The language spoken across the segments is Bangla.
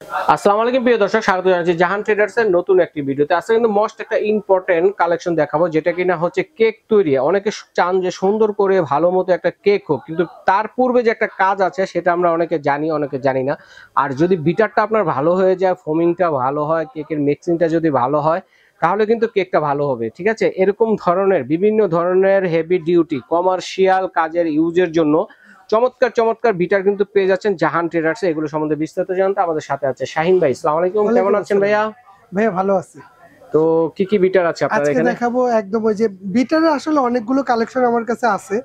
আসসালামু আলাইকুম প্রিয় দর্শক, স্বাগত জানাচ্ছি জাহান ট্রেডার্স এর নতুন একটি ভিডিওতে। আজকে কিন্তু মোস্ট একটা ইম্পর্টেন্ট কালেকশন দেখাবো, যেটা কিনা হচ্ছে কেক তৈরি। অনেকে চান যে সুন্দর করে ভালো মতো একটা কেক হোক, কিন্তু তার পূর্বে যে একটা কাজ আছে সেটা আমরা অনেকে জানি, অনেকে জানি না। আর যদি বিটারটা আপনার ভালো হয়ে যায়, ফোমিংটা ভালো হয়, কেকের মিক্সিংটা যদি ভালো হয়, তাহলে কিন্তু কেকটা ভালো হবে। ঠিক আছে, এরকম ধরনের বিভিন্ন ধরনের হেভি ডিউটি কমার্শিয়াল কাজের ইউজের জন্য চমৎকার চমৎকার বিটার কিন্তু পেয়ে যাচ্ছেন জাহান ট্রেডার্সে। এগুলো সম্বন্ধে বিস্তারিত জানতে আমাদের সাথে আছে শাহিন ভাই। আসসালামু আলাইকুম, কেমন আছেন ভাইয়া? ভাইয়া ভালো আছি। তো কি কি বিটার আছে আপনাদের আজকে এখানে? দেখাবো একদম ওই যে বিটারের আসলে অনেকগুলো কালেকশন আমার কাছে আছে,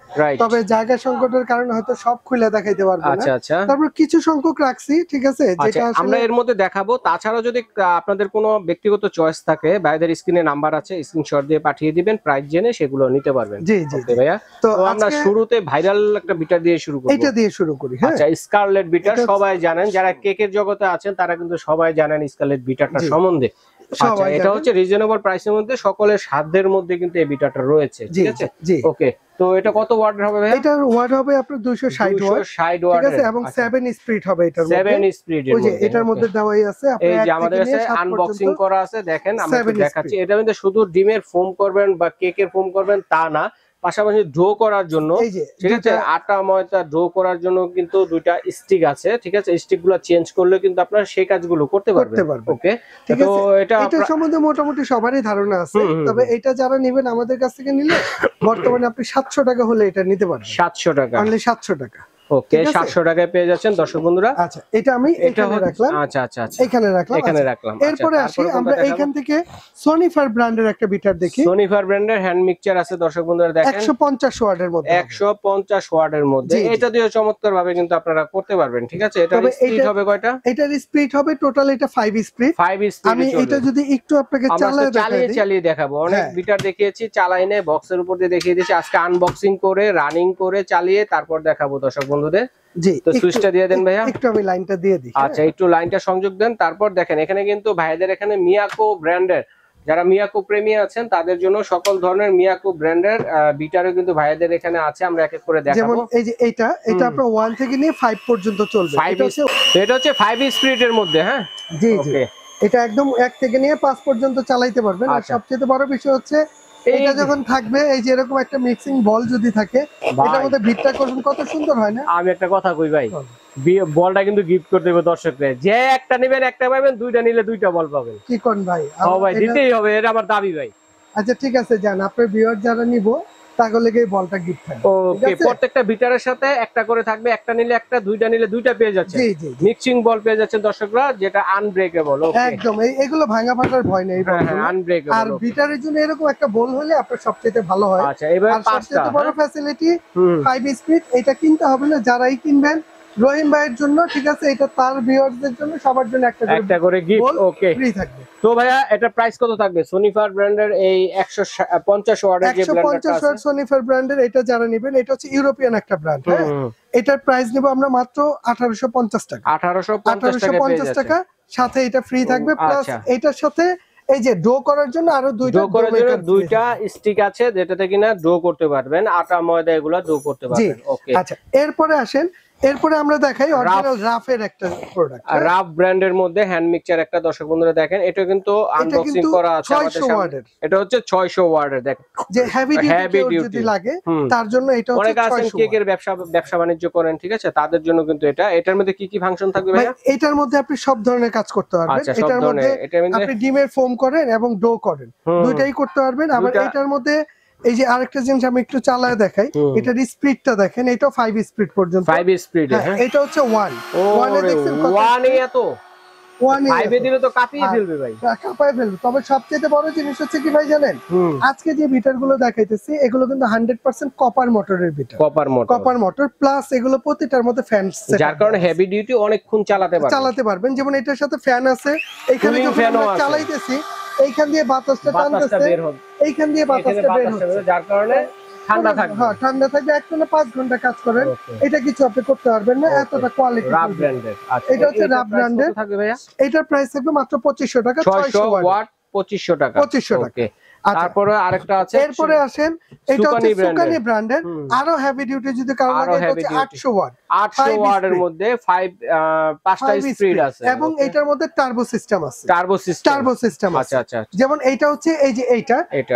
তবে জায়গা সংকটের কারণে হয়তো সব খুলে দেখাইতে পারবো না। আচ্ছা আচ্ছা, তারপর কিছু সংখ্যক রাখছি, ঠিক আছে, যেটা আমরা আসলে এর মধ্যে দেখাবো। তাছাড়া যদি আপনাদের কোনো ব্যক্তিগত চয়েস থাকে, ভাইদের স্ক্রিনে নাম্বার আছে, স্ক্রিনশট দিয়ে পাঠিয়ে দিবেন, প্রাইস জেনে সেগুলো নিতে পারবেন। জি জি ওকে ভাইয়া, তো আমরা শুরুতে ভাইরাল একটা বিটার দিয়ে শুরু করব। এটা দিয়ে শুরু করি। হ্যাঁ, আচ্ছা, স্কারলেট বিটার সবাই জানেন, যারা কেকের জগতে আছেন তারা কিন্তু সবাই জানেন স্কারলেট বিটারটা সম্বন্ধে। আচ্ছা, এটা হচ্ছে রিজনেবল প্রাইসের মধ্যে, সকলের সাধ্যের মধ্যে কিন্তু এই বিটারটা রয়েছে। ঠিক আছে, ওকে। তো এটা কত ওয়াটের হবে ভাই? এটার ওয়াট হবে আপনার 260 ওয়াট, ঠিক আছে, এবং 7 স্পিড হবে এটার মধ্যে। 7 স্পিডের ওই যে এটার মধ্যে দেওয়াই আছে। এই যে আমাদের কাছে আনবক্সিং করা আছে, দেখেন আমি দেখাচ্ছি। এটা কিন্তু শুধু ডিমের ফোম করবেন বা কেকের ফোম করবেন তা না, পাশাপাশি ড্রো করার জন্য, ঠিক আছে, আটা ময়দা ড্রো করার জন্য কিন্তু দুইটা স্টিক আছে। ঠিক আছে, স্টিক গুলো চেঞ্জ করলে কিন্তু আপনারা সেই কাজগুলো করতে পারবেন। ওকে, তো এটা সম্বন্ধে মোটামুটি সবারই ধারণা আছে, তবে এটা যারা নেবেন আমাদের কাছ থেকে নিলে বর্তমানে আপনি 700 টাকা হলে এটা নিতে পারবেন। 700 টাকা, অনলি 700 টাকা। ওকে, 700 টাকায় পেয়ে যাচ্ছেন দর্শক বন্ধুরা। আচ্ছা, এটা আমি এখানে রাখলাম। আচ্ছা আচ্ছা আচ্ছা, এখানে রাখলাম। এরপরে আসি আমরা এইখান থেকে সনিফার ব্র্যান্ডের একটা বিটার দেখি। সনিফার ব্র্যান্ডের হ্যান্ড মিক্সচার আছে দর্শক বন্ধুরা, দেখেন 150 ওয়াটের মধ্যে, 150 ওয়াটের মধ্যে। এটা দিয়ে চমৎকার ভাবে কিন্তু আপনারা করতে পারবেন। ঠিক আছে, এটার স্পিড হবে কয়টা? এটার স্পিড হবে টোটাল এটা 5 স্পিড। 5 স্পিড। আমি এটা যদি একটু আপনাকে চালিয়ে দেখাবো, অনেক বিটার দেখিয়েছি, চালাই না, বক্সের উপর দিয়ে দেখিয়ে দিয়েছি। আজকে আনবক্সিং করে রানিং করে চালিয়ে তারপর দেখাবো দর্শক বন্ধুদের। জি, তো সুইচটা দিয়ে দেন ভাইয়া। একটু আমি লাইনটা দিয়ে দিই। আচ্ছা, একটু লাইনটা সংযোগ দেন। তারপর দেখেন এখানে কিন্তু ভাইদের এখানে মিয়াকো ব্র্যান্ডের, যারা মিয়াকো প্রেমী আছেন তাদের জন্য সকল ধরনের মিয়াকো ব্র্যান্ডের বিটারও কিন্তু ভাইদের এখানে আছে। আমরা এক এক করে দেখাবো। যেমন এই যে এটা আপনার 1 থেকে নিয়ে 5 পর্যন্ত চলবে। এটা হচ্ছে 5 স্পিডের মধ্যে। হ্যাঁ, জি জি, এটা একদম 1 থেকে নিয়ে 5 পর্যন্ত চালাতে পারবেন। আর সবচেয়ে বড় বিষয় হচ্ছে এটা যখন থাকবে, এই যে এরকম একটা মিক্সিং বল যদি থাকে, এটার মধ্যে বিটটা করবেন, কত সুন্দর হয় না? আমি একটা কথা কই ভাই, বলটা কিন্তু গিফট করতে হবে দর্শকদের। যে একটা নেবেন একটা পাবেন, দুইটা নিলে দুইটা বল পাবেন। কি কোন ভাই? ও ভাই, দিতেই হবে, এটা আমার দাবি ভাই। আচ্ছা ঠিক আছে, যান আপনার ভিউয়ার যারা নিবো তাহলে এই বলটা গিফট থাকবে। ওকে, প্রত্যেকটা বিটারের সাথে একটা করে থাকবে, একটা নিলে একটা, দুইটা নিলে দুইটা পেয়ে যাচ্ছে। জি জি, মিক্সিং বল পেয়ে যাচ্ছেন দর্শকরা, যেটা আনব্রেকেবল। ওকে, একদম এগুলো ভাঙা ফাটার ভয় নেই। আনব্রেকেবল। আর বিটারের জন্য এরকম একটা বল হলে আপনার সবচেয়ে ভালো হয়। আচ্ছা, এবার সবচেয়ে বড় ফ্যাসিলিটি 5 স্পিড। এটা কিনতে হবে না, যারাই কিনবেন রহিম ভাইয়ের জন্য, ঠিক আছে, এটা তার ভিউয়ারদের জন্য, সবার জন্য একটা করে গিফট ফ্রি থাকবে। তো ভাইয়া, এটা প্রাইস কত থাকবে? সনিফার ব্র্যান্ডের এই 150 ওয়াটের যে ব্র্যান্ডটা আছে, 150 ওয়াট সনিফার ব্র্যান্ডের, এটা যারা নেবেন, এটা হচ্ছে ইউরোপিয়ান একটা ব্র্যান্ড। হ্যাঁ, এটার প্রাইস নেব আমরা মাত্র 1850 টাকা। 1850 টাকা, সাথে এটা ফ্রি থাকবে। প্লাস এটার সাথে এই যে ডো করার জন্য আরো দুইটা স্টিক আছে, যেটাতে কিনা ডো করতে পারবেন, আটা ময়দা এগুলা ডো করতে পারবেন। ওকে, আচ্ছা, এরপরে আসেন, এরপরে আমরা দেখাই অরিজিনাল রাফের একটা প্রোডাক্ট। রাফ ব্র্যান্ডের মধ্যে হ্যান্ড মিক্সচার একটা দর্শক বন্ধুরা দেখেন, এটা কিন্তু আনবক্সিং করা আছে আমাদের সামনে। এটা হচ্ছে 600 ওয়াটের। দেখেন, যে হেভি ডিউটি যদি লাগে তার জন্য এটা হচ্ছে 600 কেকের ব্যবসা বাণিজ্য করেন, ঠিক আছে, তাদের জন্য কিন্তু এটার মধ্যে কি কি ফাংশন থাকবে ভাইয়া? এটার মধ্যে আপনি সব ধরনের কাজ করতে পারবেন। এটার মধ্যে আপনি ডিমের ফোম করেন এবং ডো করেন, দুইটাই করতে পারবেন। আবার এটার মধ্যে এই যে আরেকটা জিনিস আমি একটু চালায় দেখাই, এটার স্পিডটা দেখেন, এটা 5 স্পিড পর্যন্ত। 5 স্পিড, হ্যাঁ, এটা হচ্ছে 1 এ দেখছেন কত? 1 এ এত 5 এ দিলে তো কাঁপিয়ে ফেলবে ভাই, কাঁপায় ফেলবে। তবে সবচেয়ে বড় জিনিস হচ্ছে কি ভাই জানেন, আজকে যে বিটার গুলো দেখাইতেছি এগুলো কিন্তু 100% কপার মোটরের বিটার। কপার মোটর প্লাস এগুলো প্রতিটার মধ্যে ফ্যান, যার কারণে হেভি ডিউটি অনেকক্ষণ চালাতে পারবেন। যেমন এটার সাথে ফ্যান আছে, এখানে যখন আমরা চালাইতেছি এইখান দিয়ে বাতাসটা টানতেছে, এইখান দিয়ে বাতাসটা বের হচ্ছে, যার কারণে ঠান্ডা থাকবে। হ্যাঁ, ঠান্ডা থাকবে। একটানা 5 ঘন্টা কাজ করেন, এটা কিছু আপনি করতে পারবেন না, এতটা কোয়ালিটি। রাফ ব্র্যান্ডের। আচ্ছা, এটা হচ্ছে রাফ ব্র্যান্ডের। থাকবে ভাইয়া, এটার প্রাইস থাকবে মাত্র 2500 টাকা। 600 ওয়াট 2500 টাকা। 2500 টাকা। তারপরে আরেকটা আছে, এরপরে আসেন এটা হচ্ছে সুকানি ব্র্যান্ডের আরো হেভি ডিউটি যদি কারো লাগে এটা হচ্ছে 800 ওয়াট 800 ওয়াটের মধ্যে 5টা স্পিড আছে এবং এটার মধ্যে টার্বো সিস্টেম আছে। টার্বো সিস্টেম আছে। আচ্ছা। যেমন এইটা হচ্ছে এই যে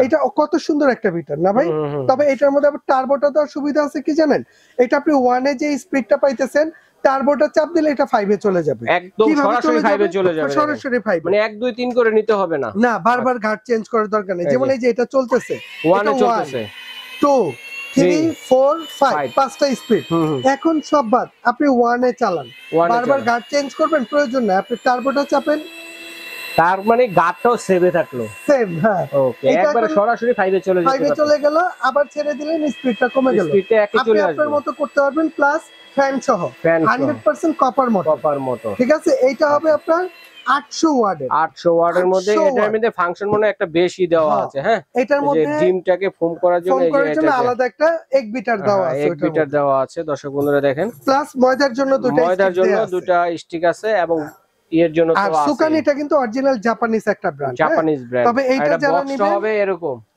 এটা কত সুন্দর একটা বিটার না ভাই? তবে এটার মধ্যে আবার টার্বোটা দেওয়ার সুবিধা আছে কি জানেন? এটা আপনি 1 এ যে স্পিডটা পাইতেছেন টার্বোটা চাপ দিলে এটা 5 এ চলে যাবে, একদম সরাসরি 5 এ চলে যাবে, সরাসরি 5 মানে 1 2 3 করে নিতে হবে না, না বারবার ঘাট চেঞ্জ করার দরকার নেই। যেমন এই যে এটা চলতেছে 1 এ চলতেছে, 2 3 4 5 পাঁচটা স্পিড। এখন সব বাদ আপনি 1 এ চালান, বারবার ঘাট চেঞ্জ করবেন প্রয়োজন নাই, আপনি টার্বোটা চাপেন, তার মানে গাটটাও সেভে থাকলো, সেম। হ্যাঁ ওকে, একবার সরাসরি 5 এ চলে যাবে, 5 এ চলে গেল, আবার ছেড়ে দিলেন স্পিডটা কমে গেল, স্পিডটা একই চলে আসবে, আপনি আপনার মতো করতে পারবেন। প্লাস ফ্যান সহ 100% কপার মোটর, ঠিক আছে? এইটা হবে আপনার 800 ওয়াটের মধ্যে। এটার মধ্যে ফাংশন মনে একটা বেশি দেওয়া আছে। হ্যাঁ, এটার মধ্যে ডিমটাকে ফোম করার জন্য আলাদা একটা 1 বিটার দেওয়া আছে, 1 বিটার দেওয়া আছে। দর্শক বন্ধুরা দেখেন, প্লাস ময়দার জন্য দুটো স্টিক আছে এবং এর জন্য তো আছে। সুকানিটা কিন্তু অরিজিনাল জাপানিজ একটা ব্র্যান্ড, তবে এইটা যারা নেবেন হবে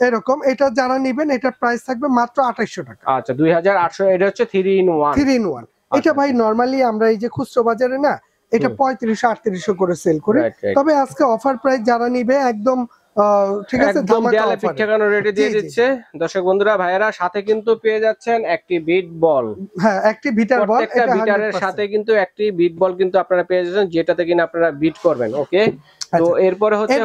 এরকম এটা যারা নেবেন এটার প্রাইস থাকবে মাত্র 2800 টাকা। আচ্ছা 2800। এটা হচ্ছে 3 in 1। এটা ভাই নরমালি আমরা এই যে খুচরো বাজারে না এটা 3500-3800 করে সেল করি, তবে আজকে অফার প্রাইস যারা নিবে একদম ঠিক আছে, দেয়ালে পিঠ ঠেকানো রেটে দিয়ে দিচ্ছে। দর্শক বন্ধুরা ভাইয়েরা, সাথে কিন্তু পেয়ে যাচ্ছেন একটি বিট বল। হ্যাঁ, একটি বিটার বল, একটা বিটারের সাথে কিন্তু একটি বিট বল কিন্তু আপনারা পেয়ে যাচ্ছেন, যেটাতে কিনা আপনারা বিট করবেন। ওকে, তো এরপরে হচ্ছে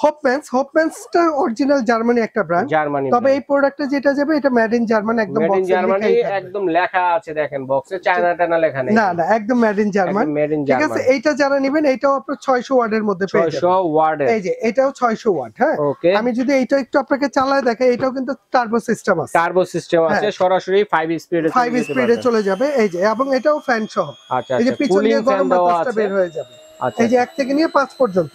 হোপম্যানসটা অরিজিনাল জার্মানি একটা ব্র্যান্ড, তবে এই প্রোডাক্টটা যেটা যাবে এটা মেড ইন জার্মান, একদম মেড ইন জার্মানি একদম লেখা আছে, দেখেন বক্সে চায়না টানা লেখা নেই, না একদম মেড ইন জার্মান, ঠিক আছে? এইটা যারা নেবেন এটাও আপনার 600 ওয়াটের মধ্যে পেয়ে যাবেন, 600 ওয়াটের, এই যে এটাও 600 ওয়াট। হ্যাঁ, আমি যদি এইটা একটু আপনাকে চালায় দেখাই, এটাও কিন্তু টার্বো সিস্টেম আছে, সরাসরি 5 স্পিডে চলে যাবে, এই যে, এবং এটাও ফ্যান সহ। আচ্ছা, এই যে পিছন দিয়ে গরম বাতাসটা বের হয়ে যাবে, এই যে 1 থেকে নিয়ে 5 পর্যন্ত।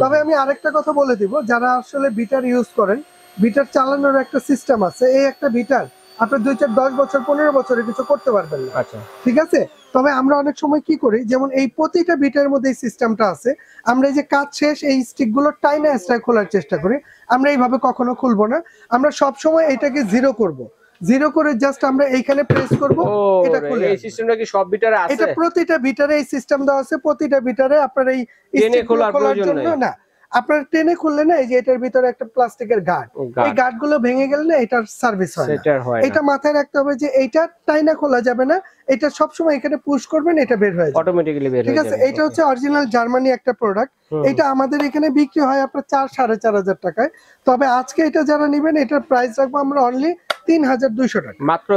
তবে আমি আরেকটা কথা বলে দিব, যারা আসলে বিটার ইউজ করেন, বিটার চালানোর একটা সিস্টেম আছে। এই একটা বিটার আপনি 2 4 10 বছর 15 বছরে কিছু করতে পারবেন না, আচ্ছা, ঠিক আছে? তবে আমরা অনেক সময় কি করি, যেমন এই প্রতিটা বিটার মধ্যে এই সিস্টেমটা আছে, আমরা এই যে কাজ শেষ এই স্টিক গুলো টাইনা স্ট্রাইক খোলার চেষ্টা করি, আমরা এইভাবে কখনো খুলবো না, আমরা সব সময় এটাকে জিরো করব, জিরো করে জাস্ট আমরা এইখানে প্রেস করব, এটা খুলে। এই সিস্টেমটা কি সব বিটারে আছে? এটা প্রতিটা বিটারে এই সিস্টেম দেওয়া আছে, প্রতিটা বিটারে আপনার এই টেনে খোলার জন্য না, আপনার টেনে খুললে না, এই যে এটার ভিতরে একটা প্লাস্টিকের গার্ড, এই গার্ড গুলো ভেঙে গেলে না এটার সার্ভিস হয় না। এটা মাথায় রাখতে হবে যে এইটা টাইনা খোলা যাবে না, এটা সব সময় এখানে পুশ করবেন, এটা বের হয়ে যাবে অটোমেটিক্যালি, বের হয়ে যাবে, ঠিক আছে? এটা হচ্ছে অরিজিনাল জার্মানি একটা প্রোডাক্ট, এটা আমাদের এখানে বিক্রি হয় আপনার 4-4500 টাকায়, তবে আজকে এটা যারা নেবেন এটার প্রাইস রাখবো আমরা অনলি 3200 টাকা, মাত্র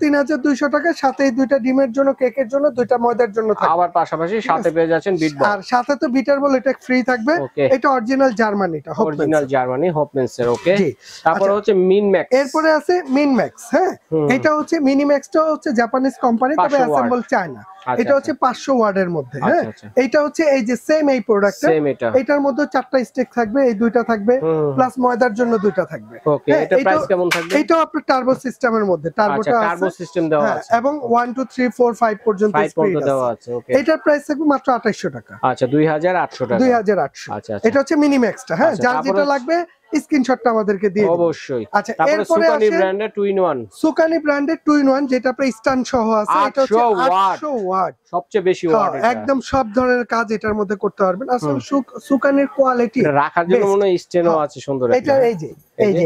3200 টাকা। সাথে এই দুইটা ডিমের জন্য, কেকের জন্য, দুইটা ময়দার জন্য থাকবে, আবার পাশাপাশি সাথে পেয়ে যাচ্ছেন বিট বল, আর সাথে তো বিটার বল এটা ফ্রি থাকবে। এটা অরিজিনাল জার্মানিটা, অরিজিনাল জার্মানি হোপম্যান্সের। ওকে, তারপর হচ্ছে মিনম্যাক্স, এরপরে আছে মিনম্যাক্স। হ্যাঁ, এটা হচ্ছে মিনিম্যাক্সটা হচ্ছে জাপানিজ কোম্পানি, তবে অ্যাসেম্বল চায়না। এটা হচ্ছে 500 ওয়াটের মধ্যে। হ্যাঁ, এটা হচ্ছে এই যে সেম এই প্রোডাক্টটা, এটার মধ্যে 4টা স্টিক থাকবে, এই দুইটা থাকবে, প্লাস ময়দার জন্য 2টা থাকবে। ওকে, এটা প্রাইস কেমন থাকবে? এটাও আপনার টার্বো সিস্টেমের মধ্যে, টার্বো সিস্টেম দেওয়া আছে, এবং 1 2 3 4 5 পর্যন্ত স্পিড দেওয়া আছে। ওকে, এটার প্রাইস থাকবে মাত্র 2800 টাকা। আচ্ছা, 2800 টাকা, 2800। আচ্ছা, এটা হচ্ছে মিনিম্যাক্সটা। হ্যাঁ, যার যেটা লাগবে স্ক্রিনশটটা আমাদেরকে দিয়ে দিন অবশ্যই। আচ্ছা, এরপরে সুকানি ব্র্যান্ডের 2 in 1, সুকানি ব্র্যান্ডের 2 in 1 যেটা আপনার স্ট্যান্ড সহ আছে, এটা হচ্ছে 800 ওয়াট, সবচেয়ে বেশি ওয়াট, একদম সব ধরনের কাজ এটার মধ্যে করতে পারবেন। আসলে সুকানির কোয়ালিটি রাখার জন্য মনে হয় স্ট্যান্ডও আছে সুন্দর, এটা এই যে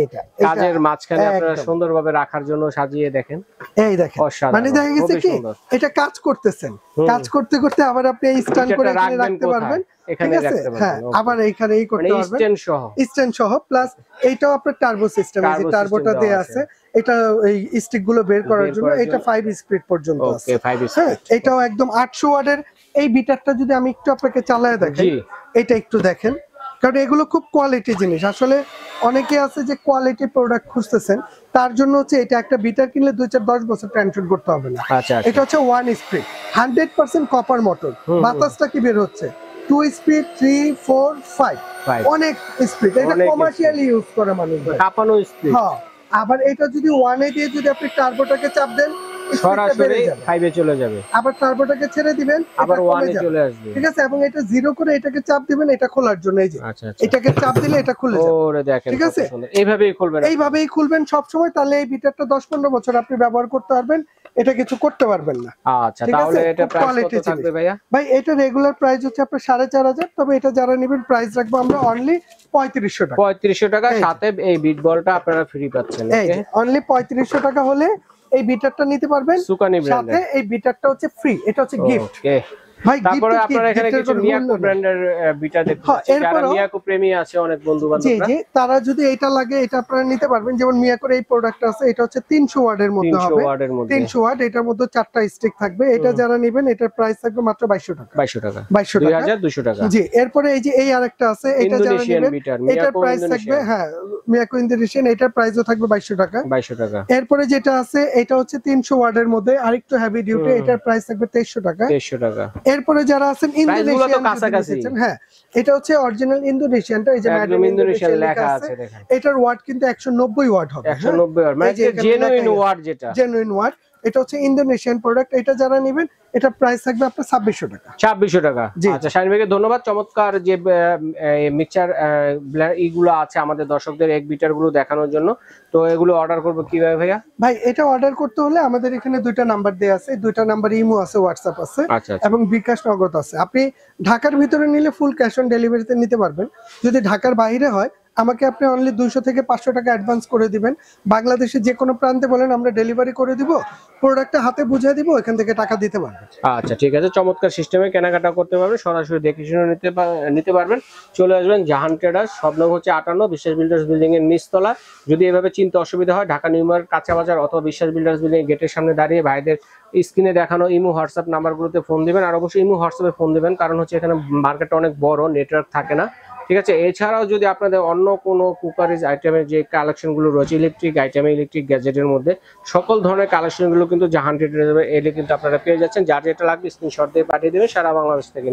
এটা কাজের মাঝখানে আপনারা সুন্দরভাবে রাখার জন্য সাজিয়ে দেখেন, এই দেখেন, মানে দেখা গেছে কি এটা কাজ করতেছেন, কাজ করতে করতে আবার আপনি এই স্ট্যান্ড করে এখানে রাখতে পারবেন, এখানে রাখতে পারবেন। হ্যাঁ, আবার এইখানেই করতে পারবেন, স্ট্যান্ড সহ প্লাস এইটাও আপনার টার্বো সিস্টেম, এই যে টার্বোটা দেয়া আছে, এটা এই স্টিক গুলো বের করার জন্য, এটা 5 স্পিড পর্যন্ত আছে। ওকে, 5 স্পিড, এটাও একদম 800 ওয়াটের। এই বিটারটা যদি আমি একটু আপনাকে চালায় দেখাই, এটা একটু দেখেন, কারণ এগুলো খুব কোয়ালিটি জিনিস। আসলে অনেকে আছে যে কোয়ালিটি প্রোডাক্ট খুঁজতেছেন, তার জন্য হচ্ছে এটা একটা বিটার কিনলে 2 4 10 বছর টেনশন করতে হবে না। এটা হচ্ছে 1 স্পিড 100% কপার মোটর, বাতাসটা কি বের হচ্ছে, 2 স্পিড 3 4 5 অনেক স্পিড, এটা কমার্শিয়ালি ইউজ করে মানুষ, কাঁপানো স্পিড। হ্যাঁ, আবার এটা যদি 1 এ দিয়ে যদি আপনি টার্বোটাকে চাপ দেন, সরাসরি 5 এ চলে যাবে, আবার টার্বোটাকে ছেড়ে দিবেন আবার 1 এ চলে আসবে। ঠিক আছে, এবং এটা 0 করে এটাকে চাপ দিবেন এটা খোলার জন্য। এই যে আচ্ছা আচ্ছা, এটাকে চাপ দিলে এটা খুলে যাবে। ওরে দেখেন ঠিক আছে, এইভাবেই খুলবেন, এইভাবেই খুলবেন সব সময়। তাহলে এই বিটারটা 10-15 বছর আপনি ব্যবহার করতে পারবেন, এটা কিছু করতে পারবেন না। আচ্ছা, তাহলে এটা প্রাইস কত থাকবে ভাইয়া? ভাই এটা রেগুলার প্রাইস হচ্ছে আপনার 4500, তবে এটা যারা নেবেন প্রাইস রাখবো আমরা অনলি 3500 টাকা। 3500 টাকা, সাথে এই বিট বলটা আপনারা ফ্রি পাচ্ছেন। ওকে, অনলি 3500 টাকা হলে এই বিটারটা নিতে পারবেন, সুকানি ব্র্যান্ডের সাথে এই বিটারটা হচ্ছে ফ্রি, এটা হচ্ছে গিফট। ওকে ভাই তারপরে আপনারা এখানে কিছু মিয়াকো ব্র্যান্ডের বিটা দেখতে পাচ্ছেন, যারা মিয়াকো প্রেমী আছে অনেক বন্ধু বান্ধবরা, জি তারা যদি এটা লাগে এটা আপনারা নিতে পারবেন। যেমন মিয়াকোর এই প্রোডাক্ট আছে, এটা হচ্ছে 300 ওয়াটের মধ্যে হবে, 300 ওয়াট, এটার মধ্যে 4টা স্টিক থাকবে। এটা যারা নেবেন এটার প্রাইস থাকবে মাত্র 2200 টাকা, 2200 টাকা। জি, এরপরে এই যে এই আরেকটা আছে, এটা যারা নেবেন এটার প্রাইস থাকবে, হ্যাঁ মিয়াকো ইন্দোনেশিয়ান, এটার প্রাইসও থাকবে 2200 টাকা। এরপরে যেটা আছে এটা হচ্ছে 300 ওয়াটের মধ্যে আরেকটু হেভি ডিউটি, এটার প্রাইস থাকবে 2300 টাকা। এরপরে যারা আছে ইন্দোনেশিয়ান কাছাকাছি, হ্যাঁ এটা হচ্ছে অরিজিনাল ইন্দোনেশিয়ানটা, এই যে ম্যাডাম ইন্দোনেশিয়ান লেখা আছে, এটার ওয়াট কিন্তু 190 ওয়াট হবে, 190 ওয়াট মানে জেনুইন ওয়াট, যেটা জেনুইন ওয়াট। এটা হচ্ছে ইন্দোনেশিয়ান প্রোডাক্ট, এটা যারা নেবেন এটা প্রাইস থাকবে আপনার 2600 টাকা। 2600 টাকা। আচ্ছা শাহিন ভাইকে ধন্যবাদ, চমৎকার যে মিক্সচার এইগুলো আছে আমাদের দর্শকদের এক বিটার গুলো দেখানোর জন্য। তো এগুলো অর্ডার করব কিভাবে ভাইয়া? ভাই এটা অর্ডার করতে হলে আমাদের এখানে দুইটা নাম্বার দেয়া আছে, দুইটা নাম্বার ইমো আছে, হোয়াটসঅ্যাপ আছে, এবং বিকাশ নগদ আছে। আপনি ঢাকার ভিতরে নিলে ফুল ক্যাশ অন ডেলিভারিতে নিতে পারবেন। যদি ঢাকার বাইরে হয় আমাকে আপনি অনলি 200 থেকে 500 টাকা অ্যাডভান্স করে দিবেন। বাংলাদেশের যে কোনো প্রান্তে বলেন আমরা ডেলিভারি করে দিব, প্রোডাক্টটা হাতে বুঝিয়ে দিব, এখান থেকে টাকা দিতে পারবেন। আচ্ছা ঠিক আছে, চমৎকার সিস্টেমে কেনাকাটা করতে পারবেন, সরাসরি দেখে শুনে নিতে পারবেন। চলে আসবেন জাহান ট্রেডার্স, সব নম্বর হচ্ছে 58 বিশ্বাস বিল্ডার্স বিল্ডিং এর নিচতলা। যদি এভাবে চিনতে অসুবিধা হয়, ঢাকা নিউ মার্কেট কাঁচা বাজার অথবা বিশ্বাস বিল্ডার্স বিল্ডিং গেটের সামনে দাঁড়িয়ে ভাইদের স্ক্রিনে দেখানো ইমো হোয়াটসঅ্যাপ নাম্বারগুলোতে ফোন দিবেন। আর অবশ্যই ইমো হোয়াটসঅ্যাপে ফোন দিবেন, কারণ হচ্ছে এখানে মার্কেটটা অনেক বড়, নেটওয়ার্ক থাকে না। ঠিক আছে, এছাড়াও যদি আপনাদের অন্য কোনো কুকারিজ আইটেমের যে কালেকশনগুলো রয়েছে, ইলেকট্রিক আইটেমে, ইলেকট্রিক গ্যাজেটের মধ্যে সকল ধরনের কালেকশনগুলো কিন্তু জাহান ট্রেডার্সে এলে কিন্তু আপনারা পেয়ে যাচ্ছেন। যার যেটা লাগবে স্ক্রিনশট দিয়ে পাঠিয়ে দেবেন সারা বাংলাদেশ থেকে।